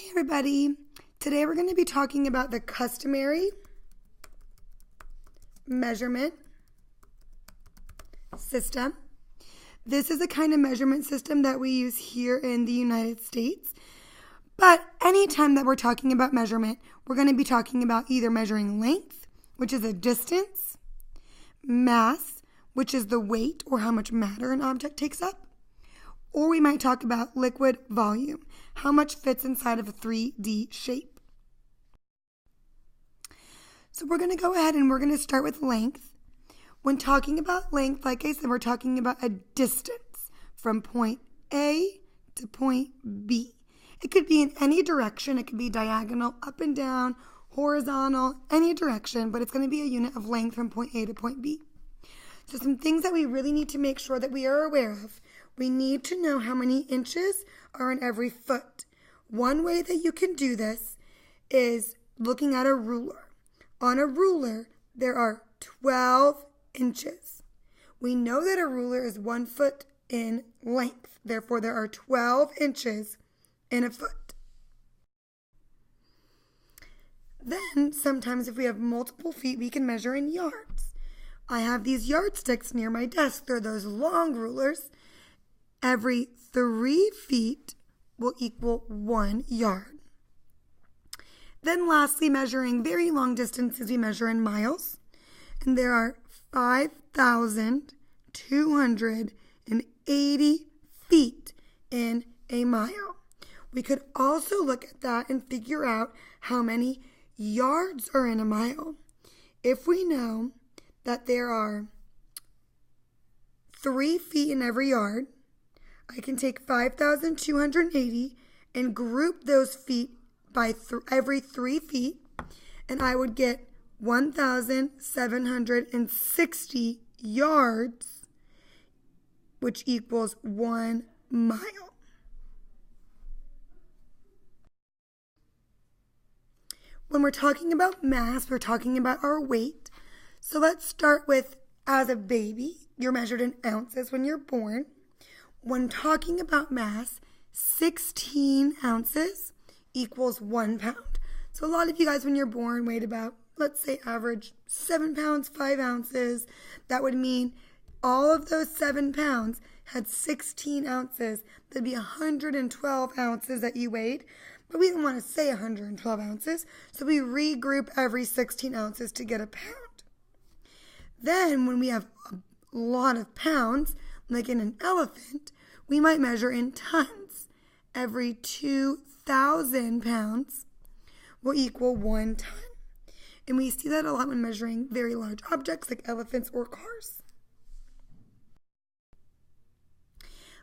Everybody, today we're going to be talking about the customary measurement system. This is a kind of measurement system that we use here in the United States. But anytime that we're talking about measurement, we're going to be talking about either measuring length, which is a distance, mass, which is the weight or how much matter an object takes up, or we might talk about liquid volume, how much fits inside of a 3D shape. So we're going to go ahead and we're going to start with length. When talking about length, like I said, we're talking about a distance from point A to point B. It could be in any direction. It could be diagonal, up and down, horizontal, any direction, but it's going to be a unit of length from point A to point B. So some things that we really need to make sure that we are aware of. We need to know how many inches are in every foot. One way that you can do this is looking at a ruler. On a ruler, there are 12 inches. We know that a ruler is 1 foot in length. Therefore, there are 12 inches in a foot. Then, sometimes if we have multiple feet, we can measure in yards. I have these yardsticks near my desk. They're those long rulers. Every 3 feet will equal 1 yard. Then lastly, measuring very long distances, we measure in miles. And there are 5,280 feet in a mile. We could also look at that and figure out how many yards are in a mile. If we know that there are 3 feet in every yard, I can take 5,280 and group those feet by every 3 feet, and I would get 1,760 yards, which equals 1 mile. When we're talking about mass, we're talking about our weight. So let's start with, as a baby, you're measured in ounces when you're born. When talking about mass, 16 ounces equals 1 pound. So a lot of you guys, when you're born, weighed about, let's say average 7 pounds, 5 ounces. That would mean all of those 7 pounds had 16 ounces. That'd be 112 ounces that you weighed. But we didn't want to say 112 ounces, so we regroup every 16 ounces to get a pound. Then when we have a lot of pounds, like in an elephant, we might measure in tons. Every 2,000 pounds will equal 1 ton. And we see that a lot when measuring very large objects like elephants or cars.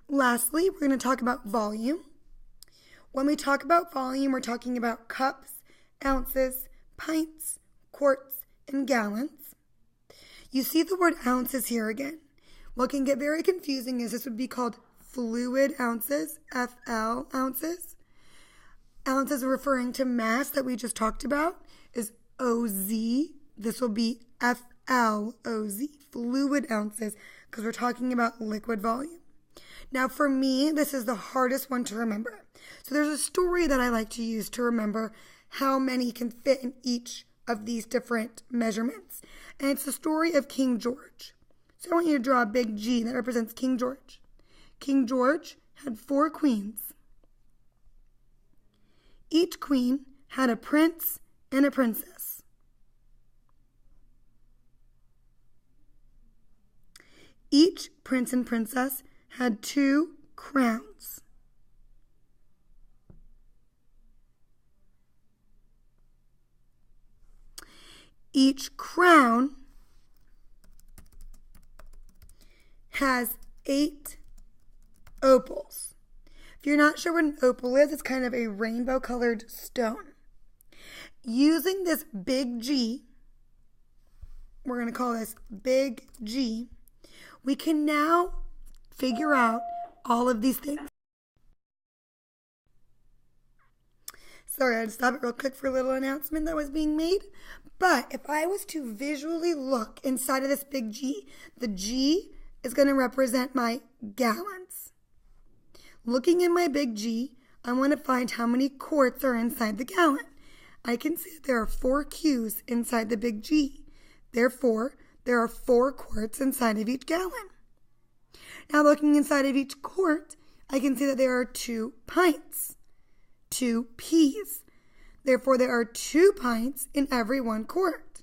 Lastly, we're going to talk about volume. When we talk about volume, we're talking about cups, ounces, pints, quarts, and gallons. You see the word ounces here again. What can get very confusing is this would be called fluid ounces, FL ounces. Ounces are referring to mass that we just talked about is OZ. This will be FLOZ, fluid ounces, because we're talking about liquid volume. Now for me, this is the hardest one to remember. So there's a story that I like to use to remember how many can fit in each of these different measurements. And it's the story of King George. So I want you to draw a big G that represents King George. King George had 4 queens. Each queen had a prince and a princess. Each prince and princess had 2 crowns. Each crown has 8 opals. If you're not sure what an opal is, it's kind of a rainbow colored stone. Using this big G, we're going to call this big G, we can now figure out all of these things. Sorry, I had to stop it real quick for a little announcement that was being made. But if I was to visually look inside of this big G, the G is going to represent my gallons. Looking in my big G, I want to find how many quarts are inside the gallon. I can see that there are 4 Q's inside the big G. Therefore, there are 4 quarts inside of each gallon. Now, looking inside of each quart, I can see that there are 2 pints, 2 P's. Therefore, there are 2 pints in every 1 quart.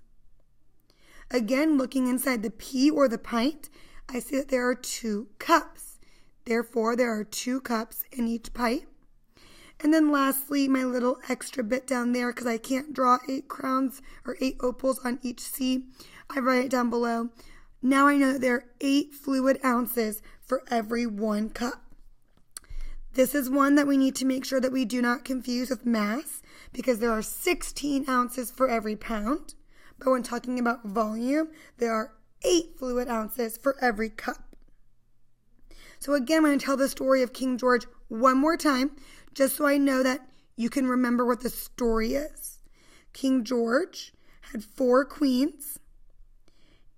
Again, looking inside the P or the pint, I see that there are 2 cups. Therefore, there are 2 cups in each pint. And then lastly, my little extra bit down there, because I can't draw 8 crowns or 8 opals on each C, I write it down below. Now I know that there are 8 fluid ounces for every 1 cup. This is one that we need to make sure that we do not confuse with mass, because there are 16 ounces for every pound. But when talking about volume, there are 8 fluid ounces for every cup. So again, I'm going to tell the story of King George one more time, just so I know that you can remember what the story is. King George had 4 queens.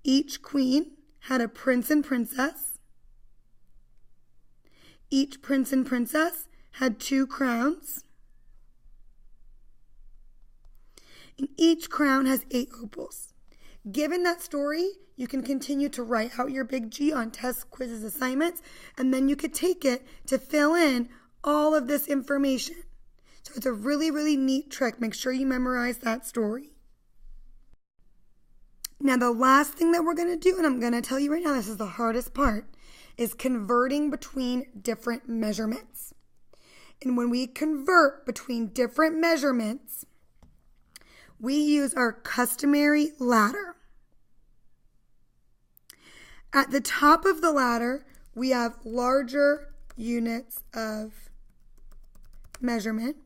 Each queen had a prince and princess. Each prince and princess had 2 crowns. And each crown has 8 opals. Given that story, you can continue to write out your big G on tests, quizzes, assignments, and then you could take it to fill in all of this information. So it's a really, really neat trick. Make sure you memorize that story. Now, the last thing that we're going to do, and I'm going to tell you right now, this is the hardest part, is converting between different measurements. And when we convert between different measurements, we use our customary ladder. At the top of the ladder, we have larger units of measurement.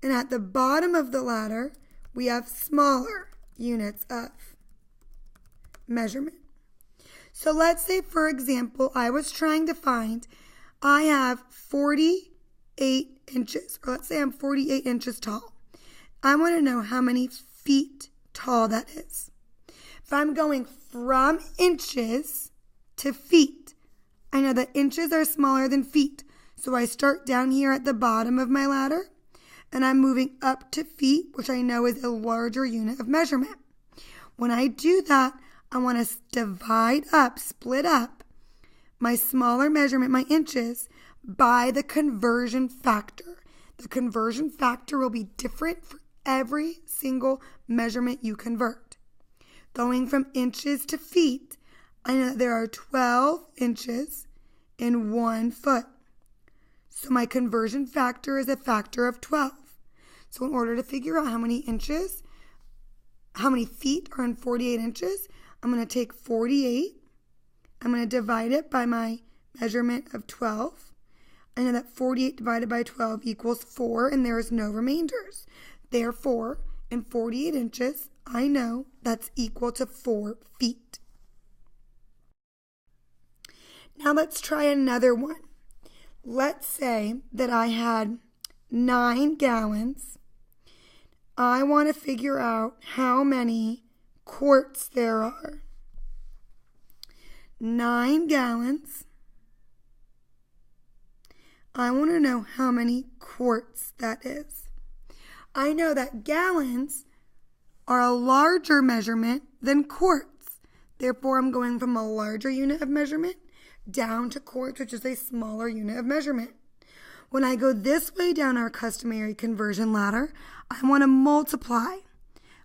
And at the bottom of the ladder, we have smaller units of measurement. So let's say, for example, I was trying to find, I have 48 inches, or let's say I'm 48 inches tall. I want to know how many feet tall that is. If I'm going from inches to feet, I know that inches are smaller than feet. So I start down here at the bottom of my ladder, and I'm moving up to feet, which I know is a larger unit of measurement. When I do that, I want to divide up, split up my smaller measurement, my inches, by the conversion factor. The conversion factor will be different for every single measurement you convert. Going from inches to feet, I know that there are 12 inches in 1 foot. So my conversion factor is a factor of 12. So in order to figure out how many feet are in 48 inches, I'm going to take 48. I'm going to divide it by my measurement of 12. I know that 48 divided by 12 equals 4, and there is no remainders. Therefore, in 48 inches, I know that's equal to 4 feet. Now let's try another one. Let's say that I had 9 gallons. I want to figure out how many quarts there are. 9 gallons. I want to know how many quarts that is. I know that gallons are a larger measurement than quarts. Therefore, I'm going from a larger unit of measurement down to quarts, which is a smaller unit of measurement. When I go this way down our customary conversion ladder, I want to multiply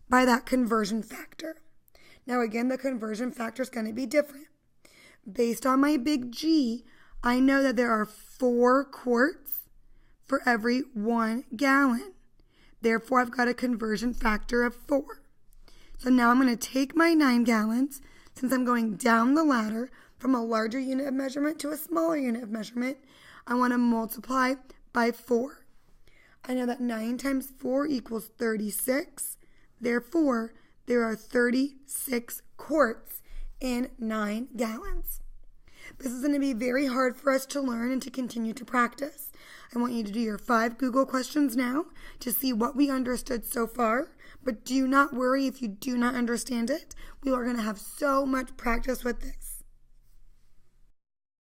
by that conversion factor. Now again, the conversion factor is going to be different. Based on my big G, I know that there are 4 quarts for every 1 gallon. Therefore, I've got a conversion factor of 4. So now I'm going to take my 9 gallons, since I'm going down the ladder from a larger unit of measurement to a smaller unit of measurement, I want to multiply by 4. I know that 9 times 4 equals 36. Therefore, there are 36 quarts in 9 gallons. This is going to be very hard for us to learn and to continue to practice. I want you to do your 5 Google questions now to see what we understood so far. But do not worry if you do not understand it. We are going to have so much practice with this.